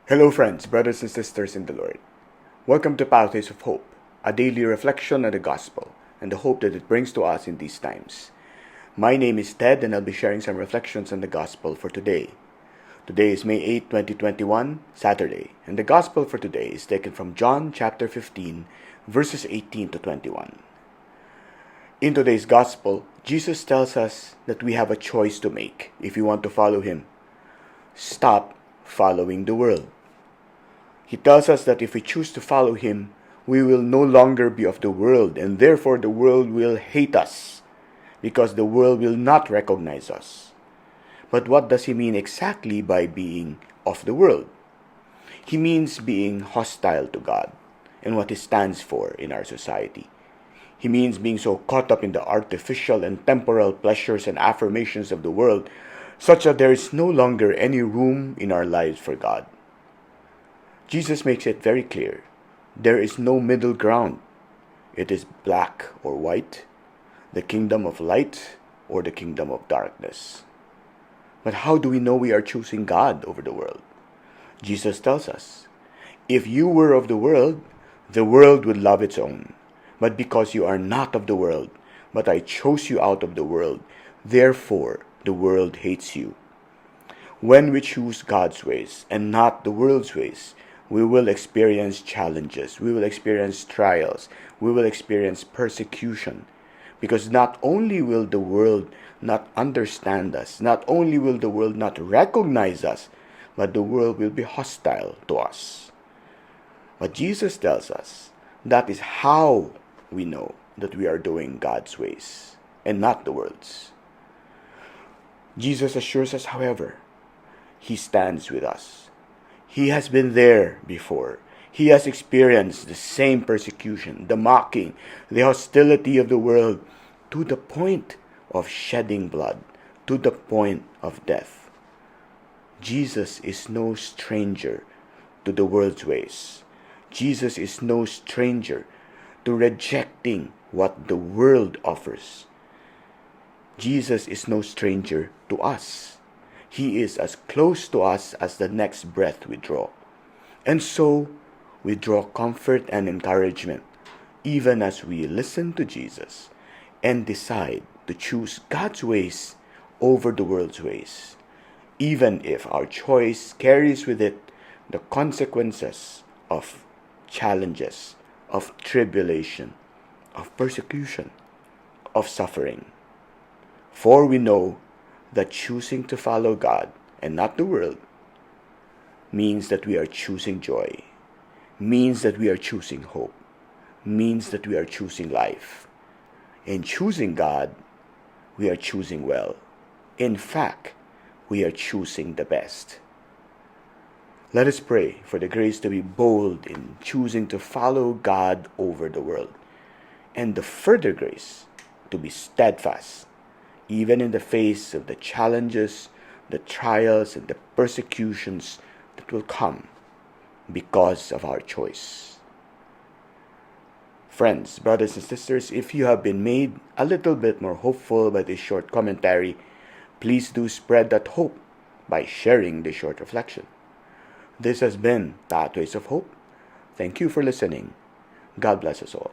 Hello friends, brothers and sisters in the Lord. Welcome to Pathways of Hope, a daily reflection on the Gospel and the hope that it brings to us in these times. My name is Ted and I'll be sharing some reflections on the Gospel for today. Today is May 8, 2021, Saturday, and the Gospel for today is taken from John chapter 15, verses 18 to 21. In today's Gospel, Jesus tells us that we have a choice to make if we want to follow Him. Stop following the world. He tells us that if we choose to follow Him, we will no longer be of the world, and therefore the world will hate us, because the world will not recognize us. But what does He mean exactly by being of the world? He means being hostile to God and what He stands for in our society. He means being so caught up in the artificial and temporal pleasures and affirmations of the world, such that there is no longer any room in our lives for God. Jesus makes it very clear. There is no middle ground. It is black or white, the kingdom of light or the kingdom of darkness. But how do we know we are choosing God over the world? Jesus tells us, if you were of the world would love its own. But because you are not of the world, but I chose you out of the world, therefore the world hates you. When we choose God's ways and not the world's ways, we will experience challenges, we will experience trials, we will experience persecution. Because not only will the world not understand us, not only will the world not recognize us, but the world will be hostile to us. But Jesus tells us that is how we know that we are doing God's ways and not the world's. Jesus assures us, however, He stands with us. He has been there before. He has experienced the same persecution, the mocking, the hostility of the world, to the point of shedding blood, to the point of death. Jesus is no stranger to the world's ways. Jesus is no stranger to rejecting what the world offers. Jesus is no stranger to us. He is as close to us as the next breath we draw. And so, we draw comfort and encouragement even as we listen to Jesus and decide to choose God's ways over the world's ways, even if our choice carries with it the consequences of challenges, of tribulation, of persecution, of suffering. For we know that choosing to follow God and not the world means that we are choosing joy, means that we are choosing hope, means that we are choosing life. In choosing God, we are choosing well. In fact, we are choosing the best. Let us pray for the grace to be bold in choosing to follow God over the world, and the further grace to be steadfast even in the face of the challenges, the trials, and the persecutions that will come because of our choice. Friends, brothers and sisters, if you have been made a little bit more hopeful by this short commentary, please do spread that hope by sharing this short reflection. This has been Pathways of Hope. Thank you for listening. God bless us all.